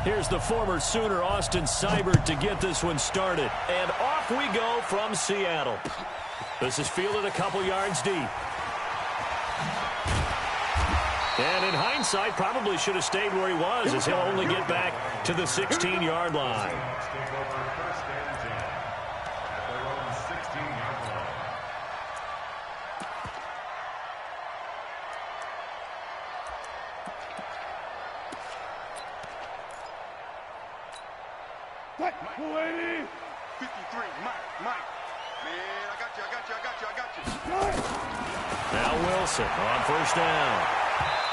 Here's the former Sooner, Austin Seibert, to get this one started. And off we go from Seattle. This is fielded a couple yards deep. And in hindsight, probably should have stayed where he was, as he'll only get back to the 16-yard line. Now Wilson on first down.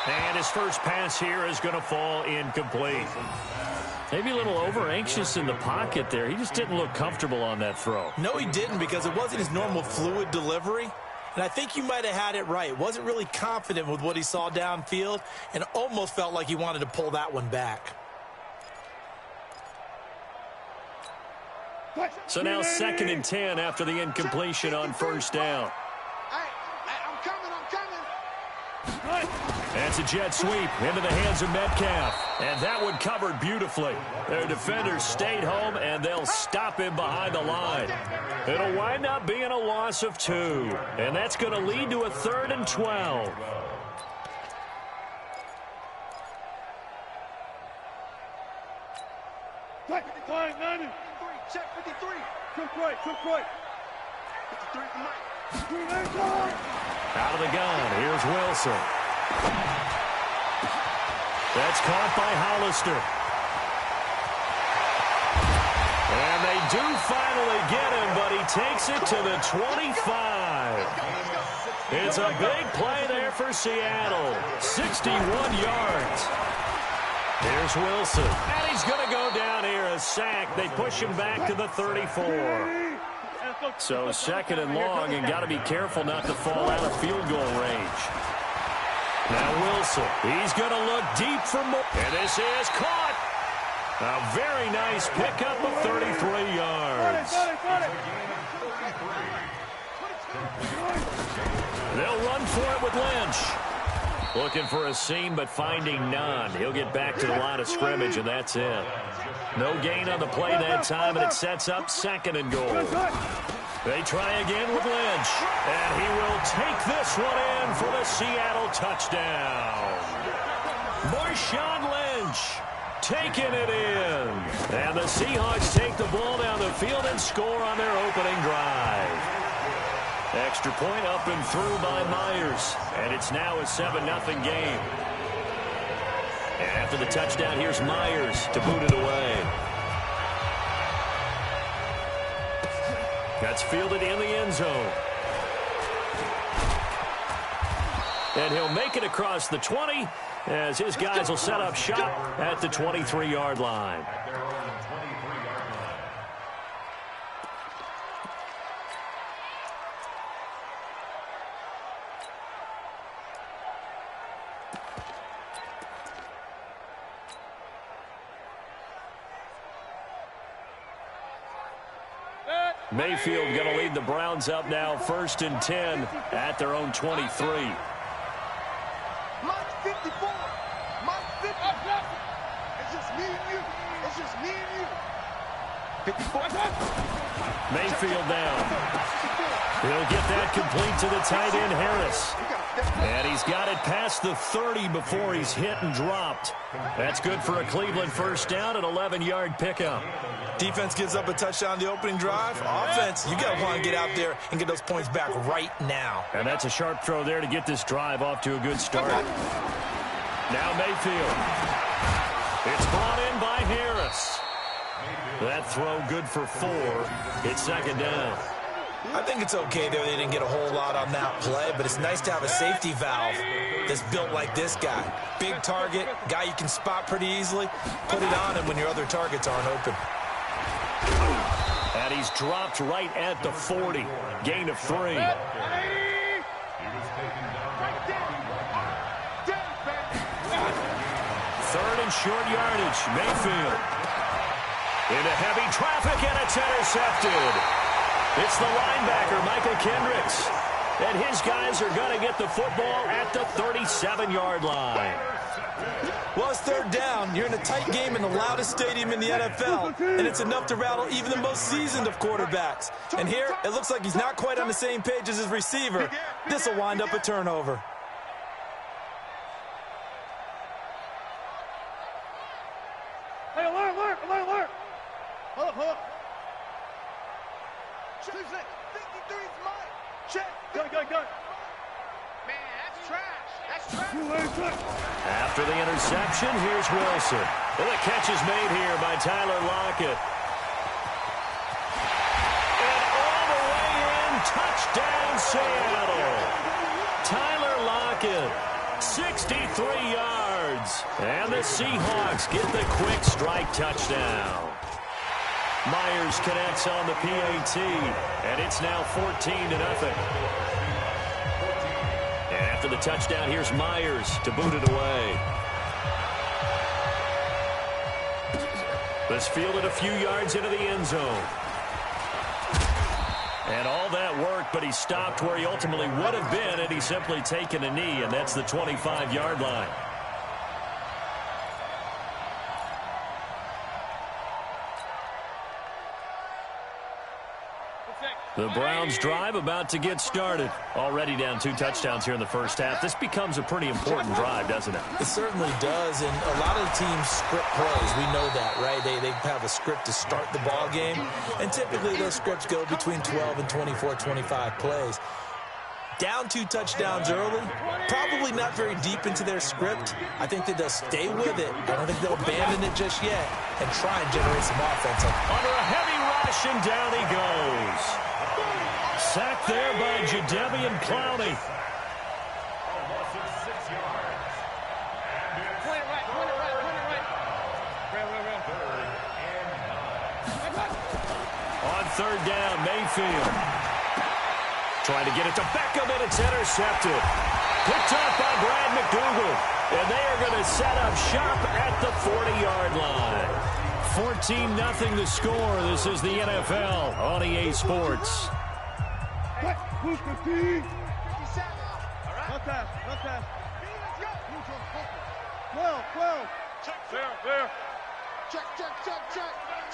And his first pass here is going to fall incomplete. Maybe a little over-anxious in the pocket there. He just didn't look comfortable on that throw. No, he didn't, because it wasn't his normal fluid delivery. And I think you might have had it right. Wasn't really confident with what he saw downfield and almost felt like he wanted to pull that one back. So now 2nd and 10 after the incompletion on first down. That's a jet sweep into the hands of Metcalf. And that one covered beautifully. Their defenders stayed home, and they'll stop him behind the line. It'll wind up being a loss of 2. And that's going to lead to a 3rd and 12. Check 53. Cook right. 53 for Mike. Out of the gun, here's Wilson. That's caught by Hollister. And they do finally get him, but he takes it to the 25. It's a big play there for Seattle. 61 yards. Here's Wilson. And he's going to go down here, a sack. They push him back to the 34. So 2nd and long, and got to be careful not to fall out of field goal range. Now Wilson, he's going to look deep for more. And this is caught. A very nice pickup of 33 yards. They'll run for it with Lynch. Looking for a seam, but finding none. He'll get back to the line of scrimmage, and that's it. No gain on the play that time, and it sets up 2nd and goal. They try again with Lynch, and he will take this one in for the Seattle touchdown. Marshawn Lynch taking it in. And the Seahawks take the ball down the field and score on their opening drive. Extra point up and through by Myers. And it's now a 7-0 game. And after the touchdown, here's Myers to boot it away. That's fielded in the end zone. And he'll make it across the 20 as his guys will set up shop at the 23-yard line. Mayfield going to lead the Browns up now, 1st and 10 at their own 23. Mike 54. Mike 54. It's just me and you. It's just me and you. 54. Mayfield down. He'll get that complete to the tight end, Harris. And he's got it past the 30 before he's hit and dropped. That's good for a Cleveland first down, an 11-yard pickup. Defense gives up a touchdown the opening drive. Offense, you got to want to get out there and get those points back right now. And that's a sharp throw there to get this drive off to a good start. Now Mayfield. It's brought in by Harris. That throw good for 4. It's 2nd down. I think it's okay there. They didn't get a whole lot on that play, but it's nice to have a safety valve that's built like this guy. Big target, guy you can spot pretty easily. Put it on him when your other targets aren't open. And he's dropped right at the 40. Gain of 3. 3rd and short yardage. Mayfield. Into heavy traffic, and it's intercepted. It's the linebacker, Michael Kendricks. And his guys are going to get the football at the 37-yard line. Well, it's third down. You're in a tight game in the loudest stadium in the NFL, and it's enough to rattle even the most seasoned of quarterbacks. And here, it looks like he's not quite on the same page as his receiver. This will wind up a turnover. Hey, alert! Hold up. Check. 53's mine. Check. Go. Man, that's trash. After the interception, here's Wilson. And the catch is made here by Tyler Lockett. And all the way in, touchdown Seattle. Tyler Lockett, 63 yards. And the Seahawks get the quick strike touchdown. Myers connects on the PAT, and it's now 14-0. And after the touchdown, here's Myers to boot it away. This fielded a few yards into the end zone. And all that work, but he stopped where he ultimately would have been had he simply taken a knee, and that's the 25-yard line. The Browns drive about to get started. Already down 2 touchdowns here in the first half. This becomes a pretty important drive, doesn't it? It certainly does, and a lot of the teams script plays. We know that, right? They have a script to start the ball game, and typically those scripts go between 12 and 24, 25 plays. Down 2 touchdowns early, probably not very deep into their script. I think that they'll stay with it. I don't think they'll abandon it just yet and try and generate some offense. Under a heavy rush, and down he goes. Sacked there by Jadeveon Clowney. On third down, Mayfield. Trying to get it to Beckham, and it's intercepted. Picked up by Brad McDougal. And they are going to set up shop at the 40-yard line. 14-0 the score. This is the NFL on EA Sports. Who's 15? 57. All right. Not that. 12. Check. There. Check.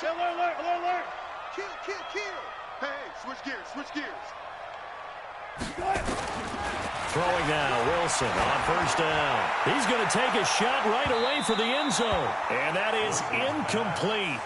Alert. Kill. Hey, switch gears. Throwing now, Wilson on first down. He's going to take a shot right away for the end zone. And that is incomplete.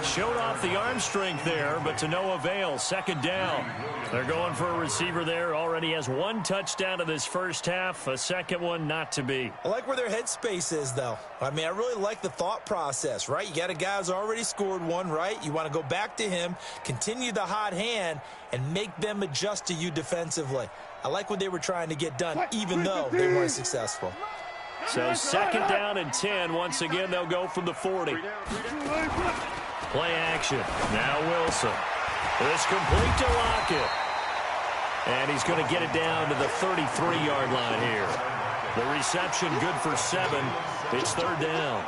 Showed off the arm strength there, but to no avail. Second down. They're going for a receiver there. Already has 1 touchdown in this first half. A second one not to be. I like where their headspace is, though. I mean, I really like the thought process, right? You got a guy who's already scored 1, right? You want to go back to him, continue the hot hand, and make them adjust to you defensively. I like what they were trying to get done, even though they weren't successful. So second down and 10. Once again, they'll go from the 40. Play action. Now Wilson. This complete to Lockett. And he's going to get it down to the 33-yard line here. The reception good for 7. It's third down.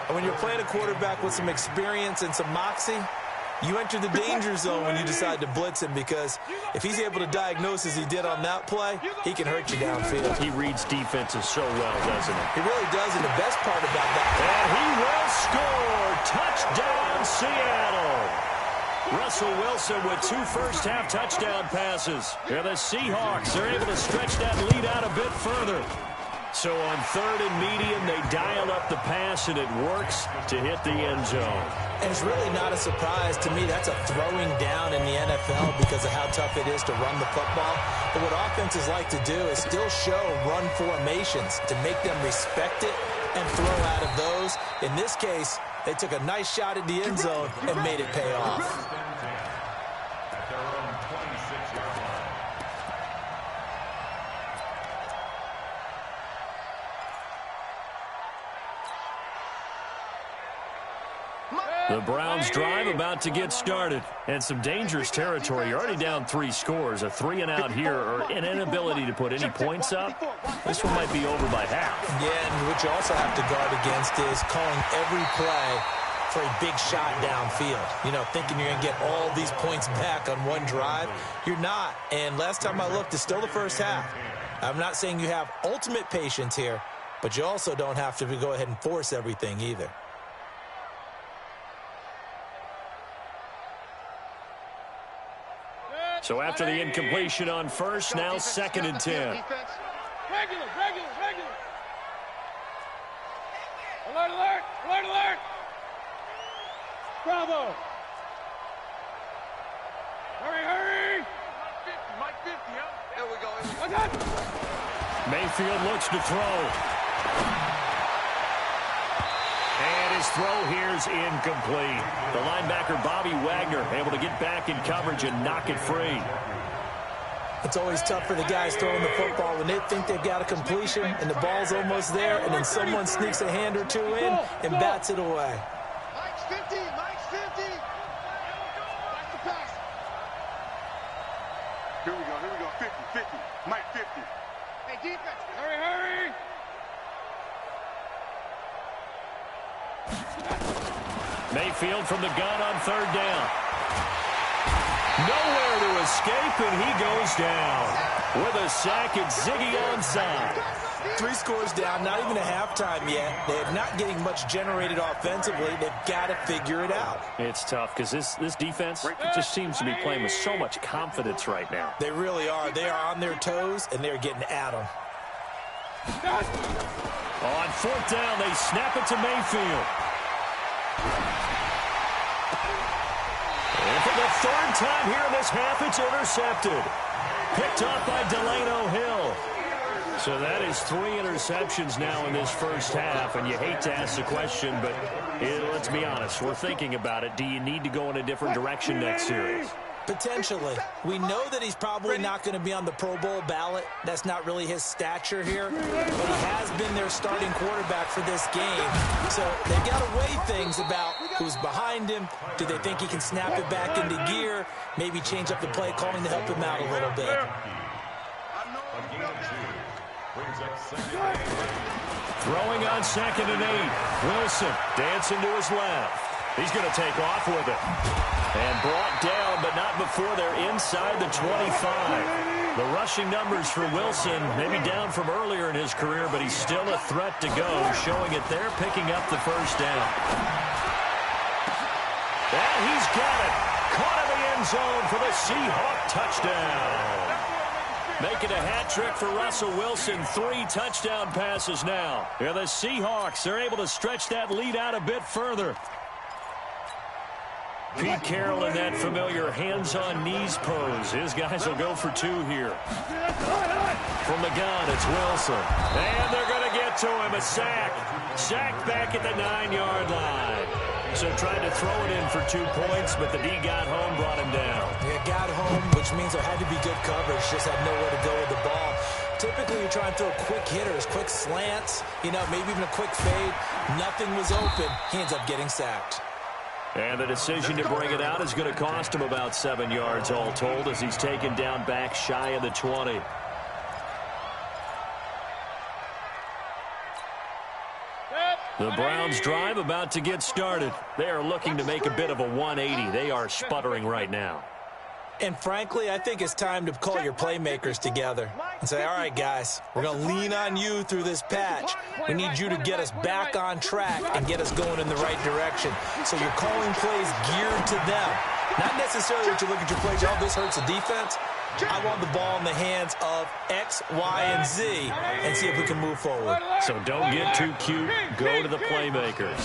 And when you're playing a quarterback with some experience and some moxie, you enter the danger zone when you decide to blitz him, because if he's able to diagnose as he did on that play, he can hurt you downfield. He reads defenses so well, doesn't he? He really does, and the best part about that. And he will score. Touchdown, Seattle. Russell Wilson with 2 first-half touchdown passes. And the Seahawks are able to stretch that lead out a bit further. So on third and medium, they dial up the pass, and it works to hit the end zone. And it's really not a surprise to me. That's a throwing down in the NFL because of how tough it is to run the football. But what offenses like to do is still show run formations to make them respect it and throw out of those. In this case, they took a nice shot at the end zone and made it pay off. The Browns drive about to get started. And some dangerous territory. You're already down 3 scores. A 3-and-out here, or an inability to put any points up. This one might be over by half. Yeah, and what you also have to guard against is calling every play for a big shot downfield. You know, thinking you're going to get all these points back on one drive. You're not. And last time I looked, it's still the first half. I'm not saying you have ultimate patience here, but you also don't have to go ahead and force everything either. So after the incompletion on first, now 2nd and 10. Regular. Alert. Bravo. Hurry. Mike 50, huh? There we go. Mayfield looks to throw. And his throw here's incomplete. The linebacker, Bobby Wagner, able to get back in coverage and knock it free. It's always tough for the guys throwing the football when they think they've got a completion and the ball's almost there, and then someone sneaks a hand or two in and bats it away. Mike's 50. That's the pass. Here we go. 50. Mike 50. Hey, defense. Hurry. Mayfield from the gun on 3rd down. Nowhere to escape, and he goes down. With a sack, it's Ziggy onside. 3 scores down, not even a halftime yet. They're not getting much generated offensively. They've got to figure it out. It's tough because this defense just seems to be playing with so much confidence right now. They really are. They are on their toes, and they're getting at them. On 4th down, they snap it to Mayfield. And for the 3rd time here in this half, it's intercepted. Picked off by Delano Hill. So that is 3 interceptions now in this first half, and you hate to ask the question, but let's be honest, we're thinking about it. Do you need to go in a different direction next series? Potentially. We know that he's probably not going to be on the Pro Bowl ballot. That's not really his stature here, but he has been their starting quarterback for this game. So they've got to weigh things about who's behind him. Do they think he can snap it back into gear? Maybe change up the play calling to help him out a little bit. Throwing on 2nd and 8. Wilson dancing to his left. He's going to take off with it. And brought down, but not before they're inside the 25. The rushing numbers for Wilson, maybe down from earlier in his career, but he's still a threat to go, showing it they're picking up the 1st down. And he's got it. Caught in the end zone for the Seahawk touchdown. Making a hat trick for Russell Wilson. 3 touchdown passes now. Yeah, the Seahawks are able to stretch that lead out a bit further. Pete Carroll in that familiar hands-on-knees pose. His guys will go for 2 here. From the gun, it's Wilson. And they're going to get to him. A sack. Sacked back at the 9-yard line. So tried to throw it in for 2 points, but the D got home, brought him down. Yeah, got home, which means there had to be good coverage. Just had nowhere to go with the ball. Typically, you try and throw quick hitters, quick slants, maybe even a quick fade. Nothing was open. He ends up getting sacked. And the decision to bring it out is going to cost him about 7 yards all told as he's taken down back shy of the 20. The Browns drive about to get started. They are looking to make a bit of a 180. They are sputtering right now. And frankly, I think it's time to call your playmakers together and say, all right, guys, we're going to lean on you through this patch. We need you to get us back on track and get us going in the right direction. So you're calling plays geared to them. Not necessarily that you look at your plays, oh, this hurts the defense. I want the ball in the hands of X, Y, and Z and see if we can move forward. So don't get too cute. Go to the playmakers.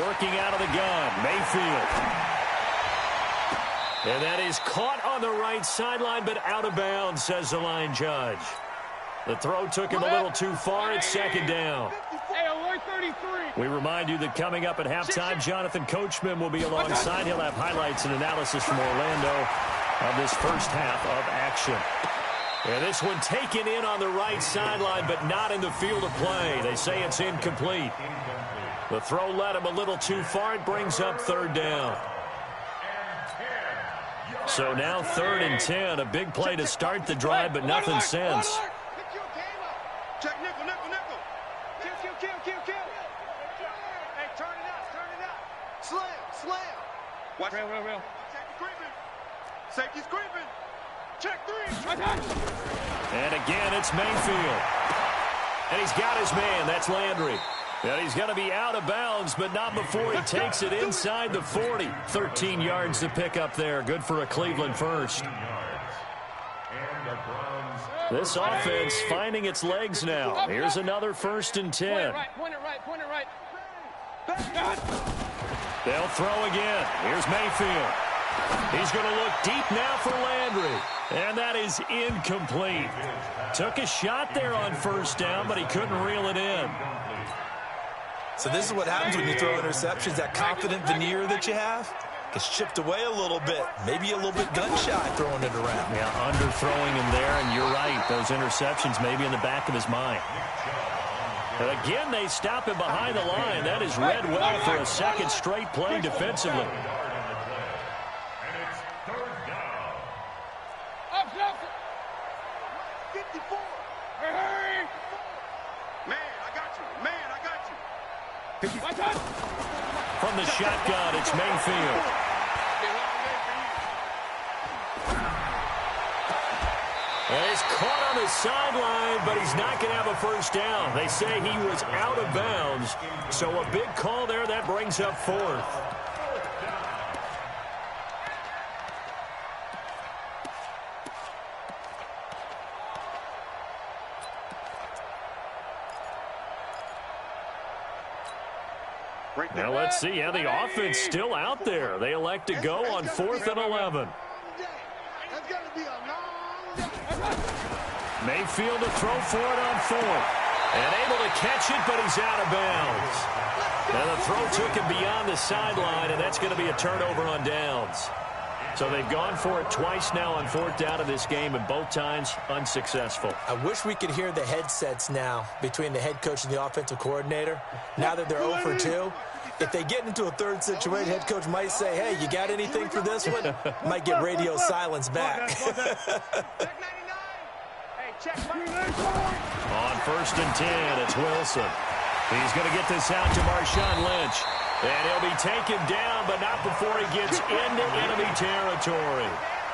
Working out of the gun, Mayfield. And that is caught on the right sideline, but out of bounds, says the line judge. The throw took him a little too far. It's 2nd down. We remind you that coming up at halftime, Jonathan Coachman will be alongside. He'll have highlights and analysis from Orlando of this first half of action. And this one taken in on the right sideline, but not in the field of play. They say it's incomplete. The throw led him a little too far. It brings up 3rd down. So now 3rd and 10. A big play to start the drive, but nothing since. Check nickel. Kill. Hey, turn it up. Slam. Watch real. Safety's creeping. Check 3. And again, it's Mayfield. And he's got his man. That's Landry. And he's going to be out of bounds, but not before he takes it inside the 40. 13 yards to pick up there. Good for a Cleveland first. This offense finding its legs now. Here's another 1st and 10. Point it right. They'll throw again. Here's Mayfield. He's going to look deep now for Landry. And that is incomplete. Took a shot there on 1st down, but he couldn't reel it in. So this is what happens when you throw interceptions. That confident veneer that you have gets chipped away a little bit. Maybe a little bit gun-shy throwing it around. Yeah, underthrowing him there, and you're right. Those interceptions may be in the back of his mind. But again, they stop him behind the line. That is read well for a second straight play defensively. From the shotgun, it's Mayfield. And he's caught on the sideline, but he's not going to have a 1st down. They say he was out of bounds, so a big call there. That brings up 4th. Now let's see how the offense still out there. They elect to go on 4th and 11. Mayfield to throw for it on 4th. And able to catch it, but he's out of bounds. And the throw took him beyond the sideline, and that's going to be a turnover on downs. So they've gone for it twice now on 4th down of this game, and both times unsuccessful. I wish we could hear the headsets now between the head coach and the offensive coordinator. Now that they're 0 for 2, if they get into a 3rd situation, head coach might say, hey, you got anything for this one? Might get radio silence back. On 1st and 10, it's Wilson. He's going to get this out to Marshawn Lynch. And he'll be taken down, but not before he gets into enemy territory.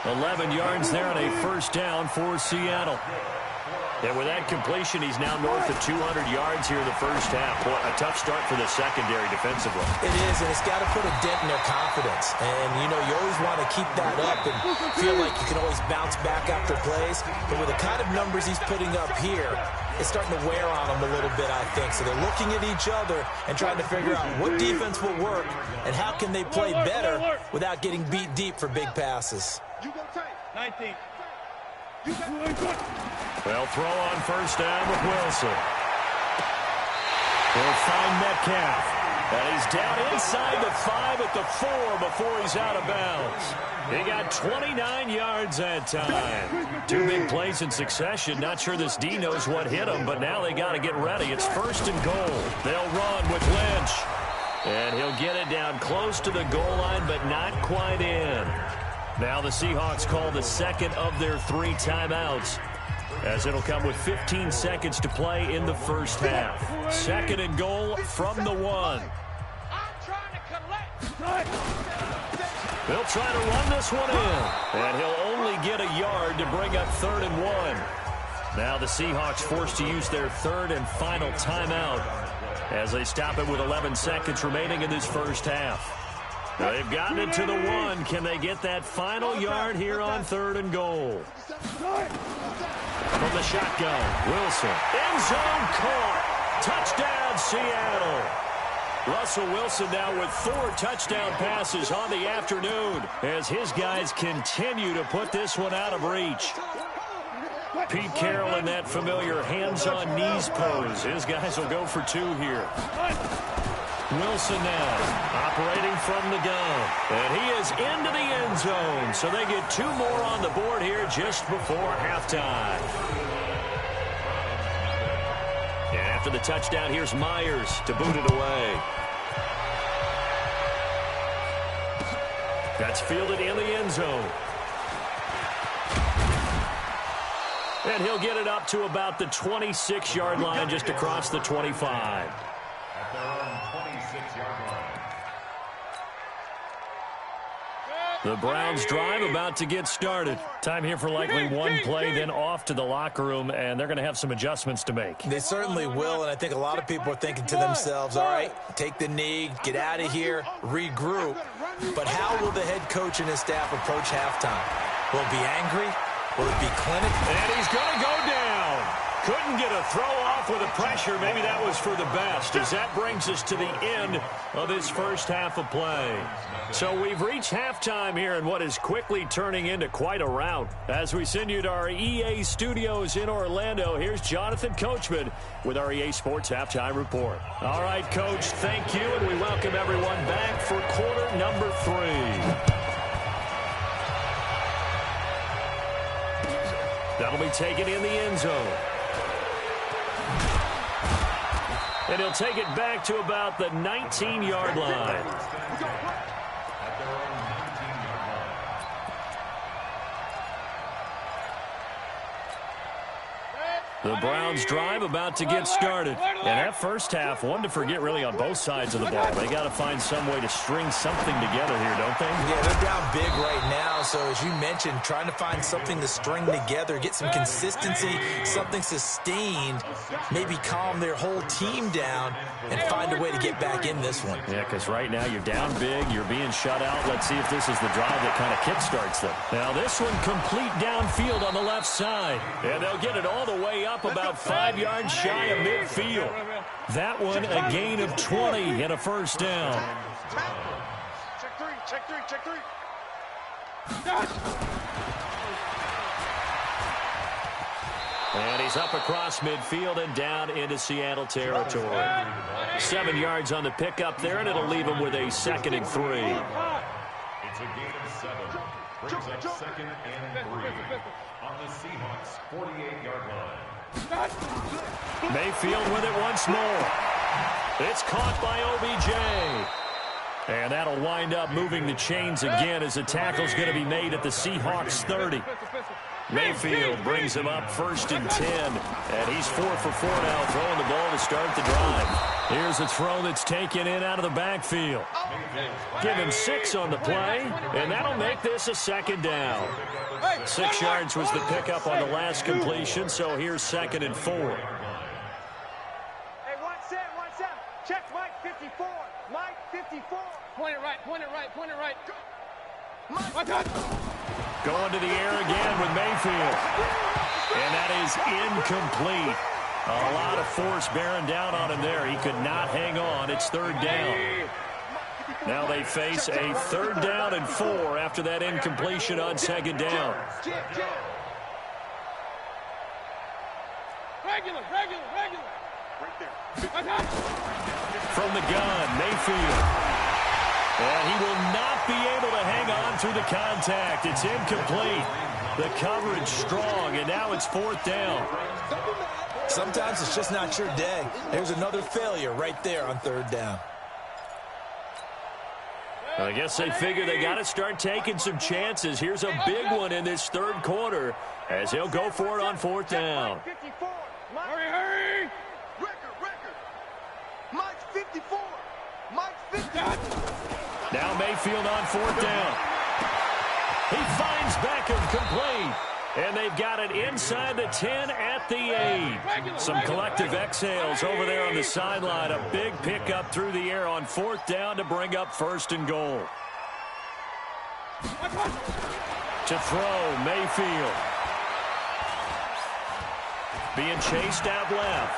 11 yards there on a 1st down for Seattle. And with that completion, he's now north of 200 yards here in the 1st half. Boy, a tough start for the secondary defensively. It is, and it's got to put a dent in their confidence. And, you know, you always want to keep that up and feel like you can always bounce back after plays. But with the kind of numbers he's putting up here, it's starting to wear on them a little bit, I think. So they're looking at each other and trying to figure out what defense will work and how can they play better without getting beat deep for big passes. 19. They'll throw on 1st down with Wilson. He'll find Metcalf. And he's down inside the 5 at the 4 before he's out of bounds. He got 29 yards that time. 2 big plays in succession. Not sure this D knows what hit him, but now they got to get ready. It's 1st and goal. They'll run with Lynch. And he'll get it down close to the goal line, but not quite in. Now the Seahawks call the 2nd of their 3 timeouts, as it'll come with 15 seconds to play in the 1st half. 2nd and goal from the 1. They'll try to run this one in, and he'll only get a yard to bring up 3rd and 1. Now the Seahawks forced to use their 3rd and final timeout as they stop it with 11 seconds remaining in this 1st half. They've gotten it to the 1. Can they get that final yard here on 3rd and goal? From the shotgun, Wilson. End zone caught. Touchdown, Seattle. Russell Wilson now with 4 touchdown passes on the afternoon as his guys continue to put this one out of reach. Pete Carroll in that familiar hands-on-knees pose. His guys will go for 2 here. Wilson now operating from the gun. And he is into the end zone. So they get 2 more on the board here just before halftime. And after the touchdown, here's Myers to boot it away. That's fielded in the end zone. And he'll get it up to about the 26-yard line, just across the 25. At their own 26-yard line. The Browns drive about to get started. Time here for likely one play, then off to the locker room, and they're going to have some adjustments to make. They certainly will, and I think a lot of people are thinking to themselves, all right, take the knee, get out of here, regroup. But how will the head coach and his staff approach halftime? Will it be angry? Will it be clinical? And he's going to go down. Couldn't get a throw off with the pressure. Maybe that was for the best, as that brings us to the end of this first half of play. So we've reached halftime here in what is quickly turning into quite a rout. As we send you to our EA studios in Orlando, here's Jonathan Coachman with our EA Sports Halftime Report. All right, Coach, thank you, and we welcome everyone back for quarter number 3. That'll be taken in the end zone. And he'll take it back to about the 19-yard line. The Browns drive about to get started. And that first half, one to forget really on both sides of the ball. They got to find some way to string something together here, don't they? Yeah, they're down big right now. So as you mentioned, trying to find something to string together, get some consistency, something sustained, maybe calm their whole team down and find a way to get back in this one. Yeah, because right now you're down big, you're being shut out. Let's see if this is the drive that kind of kickstarts them. Now this one complete downfield on the left side. And they'll get it all the way up about 5 yards shy of midfield. That one a gain of 20 and a first down. Check three, check three, check three. And he's up across midfield and down into Seattle territory. 7 yards on the pickup there, and it'll leave him with a 2nd and 3. It's a gain of 7. Brings up 2nd and 3 on the Seahawks' 48-yard line. Mayfield with it once more. It's caught by OBJ. And that'll wind up moving the chains again as the tackle's going to be made at the Seahawks 30. Mayfield brings him up 1st and 10. And he's 4 for 4 now, throwing the ball to start the drive. Here's a throw that's taken in out of the backfield. Give him 6 on the play, and that'll make this a 2nd down. 6 yards was the pickup on the last completion, so here's 2nd and 4. Hey, 1 set, 1 set. Check Mike 54. Mike 54. Point it right, point it right, point it right. Going to the air again with Mayfield. And that is incomplete. A lot of force bearing down on him there. He could not hang on. It's 3rd down. Now they face a 3rd down and 4 after that incompletion on 2nd down. Regular. Right there. From the gun, Mayfield. And he will not be able to hang on through the contact. It's incomplete. The coverage strong, and now it's 4th down. Sometimes it's just not your day. There's another failure right there on 3rd down. I guess they figure they got to start taking some chances. Here's a big one in this 3rd quarter as he'll go for it on 4th down. 54. Hurry! Record. Mike 54. Mike 54. Now Mayfield on 4th down. He finds Beckham complete. And they've got it inside the 10 at the 8. Some collective exhales over there on the sideline. A big pickup through the air on 4th down to bring up 1st and goal. To throw, Mayfield. Being chased out left.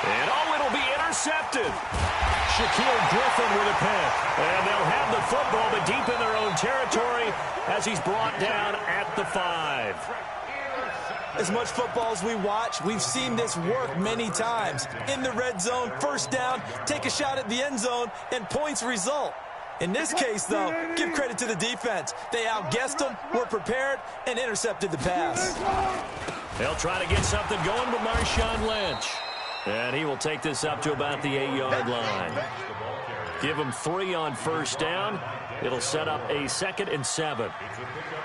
And it'll be intercepted. Shaquille Griffin with a pick. And they'll have the football, but deep in their own territory as he's brought down at the 5. As much football as we watch, we've seen this work many times. In the red zone, 1st down, take a shot at the end zone, and points result. In this case, though, give credit to the defense. They outguessed them, were prepared, and intercepted the pass. They'll try to get something going with Marshawn Lynch. And he will take this up to about the 8-yard line. Give him 3 on 1st down. It'll set up a 2nd and 7.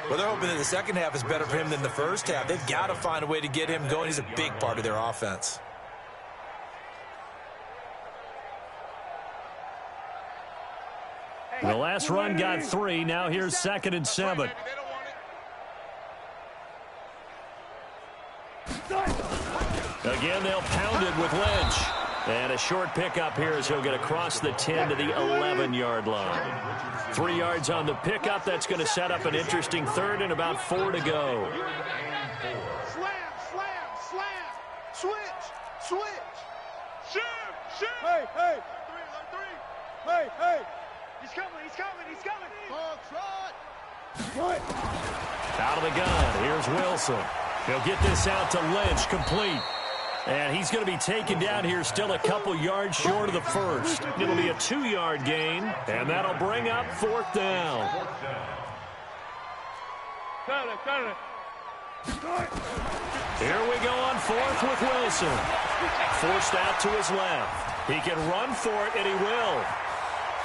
Well, they're hoping that the second half is better for him than the first half. They've got to find a way to get him going. He's a big part of their offense. Hey, The last run got 3. Now here's 2nd and 7. Again, they'll pound it with Lynch. And a short pickup here as he'll get across the 10 to the 11-yard line. 3 yards on the pickup. That's going to set up an interesting 3rd and about 4 to go. Slam, slam, slam. Switch, switch. Shoot, shoot. Hey, hey. Three. Hey, hey. He's coming, he's coming, he's coming. Ball trot. Right. Out of the gun. Here's Wilson. He'll get this out to Lynch, complete. And he's going to be taken down here still a couple yards short of the first. It'll be a 2-yard gain, and that'll bring up 4th down. Here we go on 4th with Wilson. Forced out to his left. He can run for it, and he will.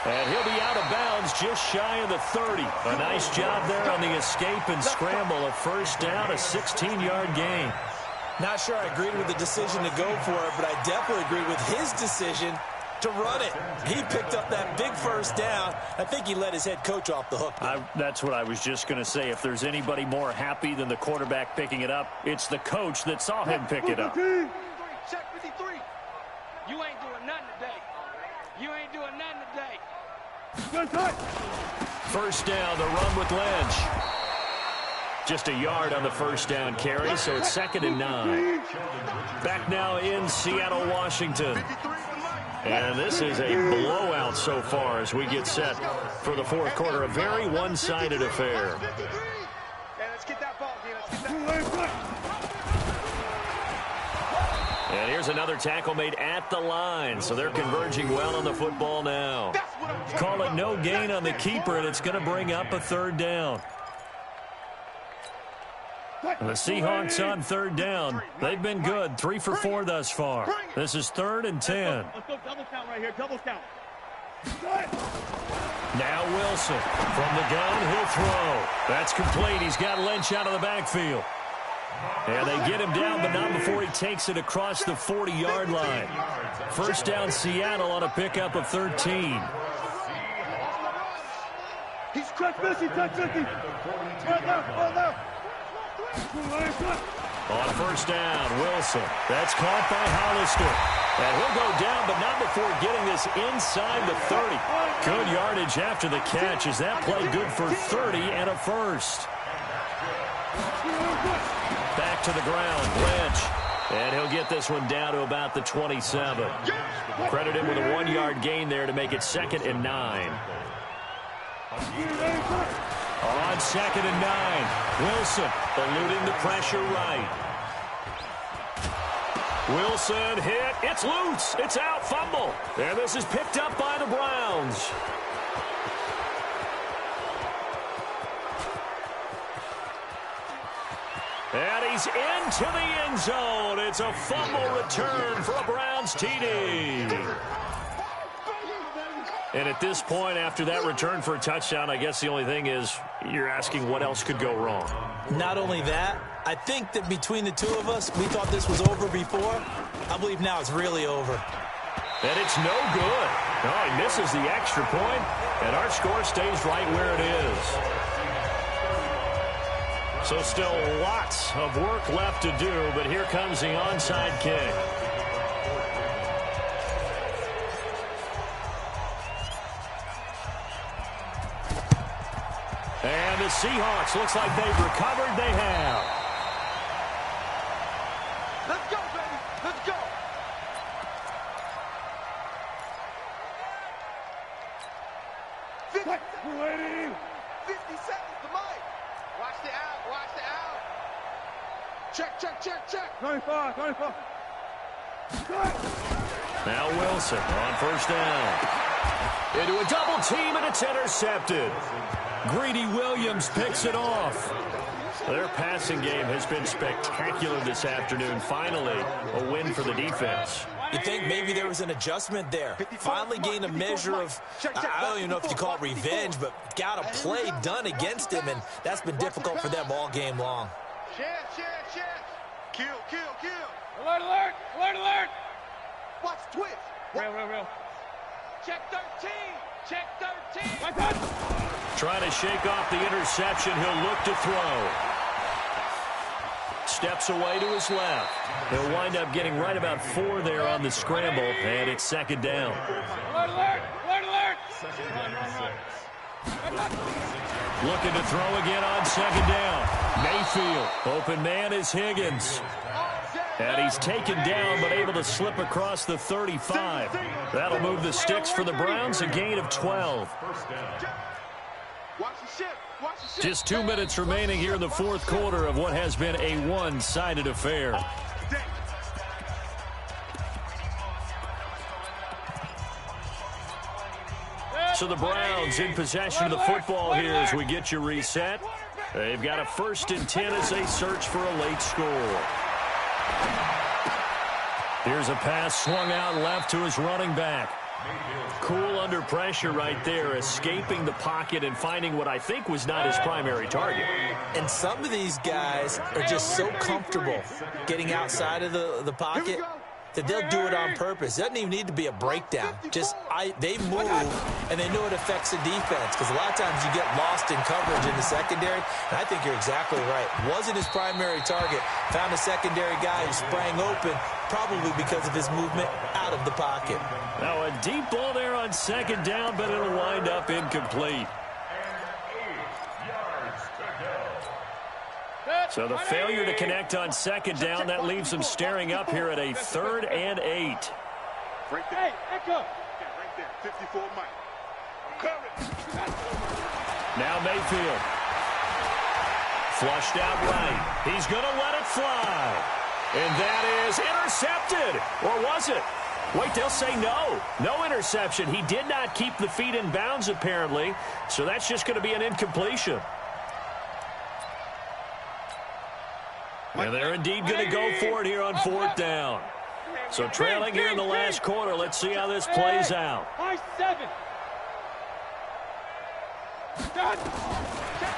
And he'll be out of bounds just shy of the 30. A nice job there on the escape and scramble. A 1st down, a 16-yard gain. Not sure I agreed with the decision to go for it, but I definitely agree with his decision to run it. He picked up that big 1st down. I think he let his head coach off the hook. That's what I was just going to say. If there's anybody more happy than the quarterback picking it up, it's the coach that saw him pick it up. Check 53. You ain't doing nothing today. You ain't doing nothing today. 1st down, the run with Lynch. Just a yard on the 1st down carry, so it's 2nd and 9. Back now in Seattle, Washington. And this is a blowout so far as we get set for the 4th quarter. A very one-sided affair. Yeah, let's get that ball, D. Let's get that. And here's another tackle made at the line, so they're converging well on the football now. Call it no gain on the keeper, and it's going to bring up a 3rd down. The Seahawks on 3rd down. They've been good, 3 for 4 thus far. This is 3rd and 10. Let's go double count right here, double count. Now Wilson from the gun, he'll throw. That's complete. He's got Lynch out of the backfield. And they get him down, but not before he takes it across the 40-yard line. 1st down Seattle on a pickup of 13. He's touch 50, touch 50. Right left. On 1st down, Wilson. That's caught by Hollister. And he'll go down, but not before getting this inside the 30. Good yardage after the catch. Is that play good for 30 and a 1st? Back to the ground, Lynch. And he'll get this one down to about the 27. Credit him with a 1-yard gain there to make it 2nd and 9. On 2nd and 9, Wilson eluding the pressure right. Wilson hit. It's loose. It's out. Fumble. And this is picked up by the Browns. And he's into the end zone. It's a fumble return for a Browns TD. And at this point, after that return for a touchdown, I guess the only thing is you're asking what else could go wrong. Not only that, I think that between the two of us, we thought this was over before. I believe now it's really over. And it's no good. No, he misses the extra point, and our score stays right where it is. So still lots of work left to do, but here comes the onside kick. And the Seahawks, looks like they've recovered. They have. Let's go, baby. Let's go. Waiting. 50 seconds to Mike. Watch the out. Watch the out. Check. 25. Now Wilson on 1st down. Into a double team, and it's intercepted. Greedy Williams picks it off. Their passing game has been spectacular this afternoon. Finally, a win for the defense. You think maybe there was an adjustment there. Finally gained a measure of, I don't even know if you call it revenge, but got a play done against him, and that's been difficult for them all game long. Chance. Kill. Alert. Watch twitch. Real. Check 13. Check 13. Trying to shake off the interception. He'll look to throw. Steps away to his left. He'll wind up getting right about 4 there on the scramble, and it's second down. Alert, alert, alert, alert. Looking to throw again on second down. Mayfield. Open man is Higgins. And he's taken down, but able to slip across the 35. That'll move the sticks for the Browns, a gain of 12. Just 2 minutes remaining here in the fourth quarter of what has been a one-sided affair. So the Browns in possession of the football here as we get you reset. They've got a 1st and 10 as they search for a late score. Here's a pass swung out left to his running back. Cool under pressure right there, escaping the pocket and finding what I think was not his primary target. And some of these guys are just so comfortable getting outside of the pocket that they'll do it on purpose. It doesn't even need to be a breakdown. They move, and they know it affects the defense, because a lot of times you get lost in coverage in the secondary, and I think you're exactly right. Wasn't his primary target. Found a secondary guy who sprang open, probably because of his movement out of the pocket. Now a deep ball there on second down, but it'll wind up incomplete. So the failure to connect on second down, that leaves them staring up here at a 3rd and 8. Right there. Hey, echo. Right there. 54 Mike. Now Mayfield. Flushed out right. He's going to let it fly. And that is intercepted. Or was it? Wait, they'll say no. No interception. He did not keep the feet in bounds, apparently. So that's just going to be an incompletion. And they're indeed going to go for it here on 4th down. So trailing here in the last quarter. Let's see how this plays out.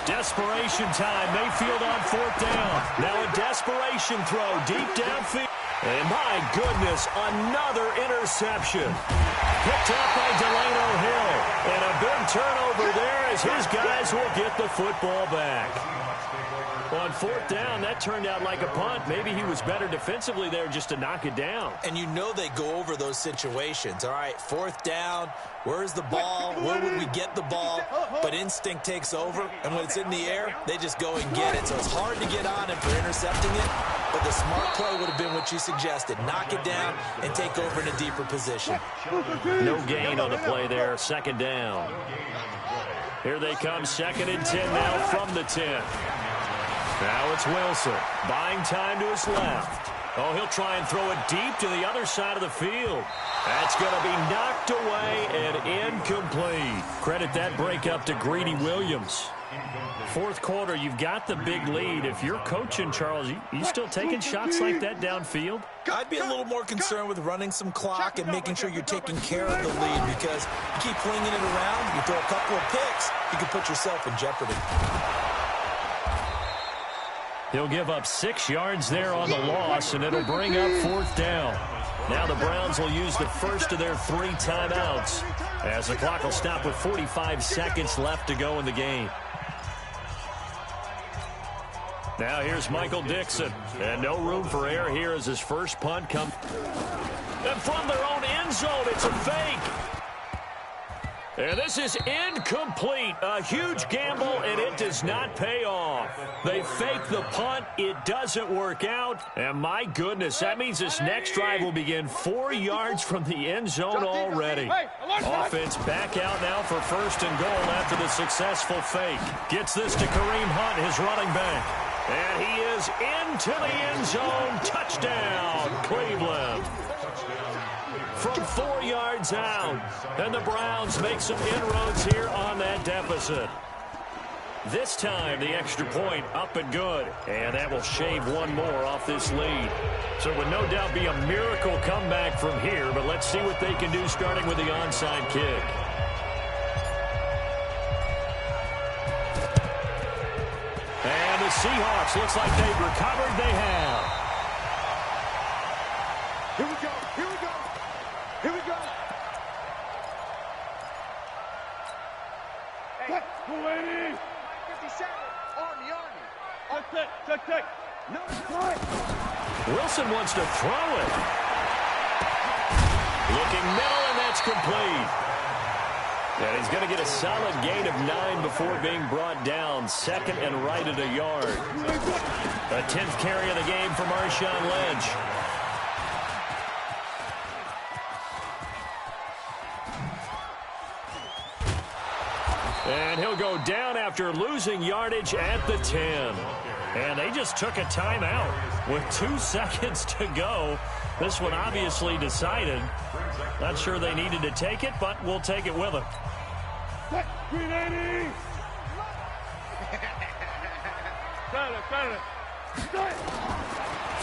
Desperation time. Mayfield on 4th down. Now a desperation throw deep downfield. And my goodness, another interception. Picked up by Delano Hill. And a big turnover there as his guys will get the football back. On 4th down, that turned out like a punt. Maybe he was better defensively there just to knock it down. And you know they go over those situations. All right, 4th down, where's the ball? Where would we get the ball? But instinct takes over, and when it's in the air, they just go and get it. So it's hard to get on him for intercepting it, but the smart play would have been what you suggested. Knock it down and take over in a deeper position. No gain on the play there, 2nd down. Here they come, 2nd and 10 now from the 10. Now it's Wilson, buying time to his left. Oh, he'll try and throw it deep to the other side of the field. That's going to be knocked away and incomplete. Credit that break up to Greedy Williams. 4th quarter, you've got the big lead. If you're coaching, Charles, you still taking shots like that downfield? I'd be a little more concerned with running some clock and making sure you're taking care of the lead, because you keep flinging it around, you throw a couple of picks, you can put yourself in jeopardy. He'll give up 6 yards there on the loss, and it'll bring up 4th down. Now the Browns will use the first of their 3 timeouts as the clock will stop with 45 seconds left to go in the game. Now here's Michael Dixon, and no room for error here as his first punt comes. And from their own end zone, it's a fake. And this is incomplete. A huge gamble, and it does not pay off. They fake the punt. It doesn't work out. And my goodness, that means this next drive will begin 4 yards from the end zone already. Offense back out now for 1st and goal after the successful fake. Gets this to Kareem Hunt, his running back. And he is into the end zone. Touchdown, Cleveland. From 4 yards out. And the Browns make some inroads here on that deficit. This time, the extra point up and good. And that will shave one more off this lead. So it would no doubt be a miracle comeback from here. But let's see what they can do starting with the onside kick. And the Seahawks, looks like they've recovered. They have. Here we go. Here we go. Here we go. 280. 57. Army. Check. No. Wilson wants to throw it. Looking middle, and that's complete. And he's going to get a solid gain of 9 before being brought down. Second and right at a yard. The 10th carry of the game for Marshawn Lynch. And he'll go down after losing yardage at the 10. And they just took a timeout with 2 seconds to go. This one obviously decided. Not sure they needed to take it, but we'll take it with them. 380.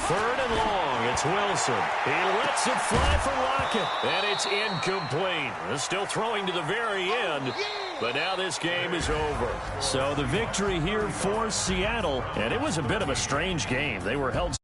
Third and long, it's Wilson. He lets it fly for Rocket, and it's incomplete. They're still throwing to the very end, but now this game is over. So the victory here for Seattle, and it was a bit of a strange game. They were held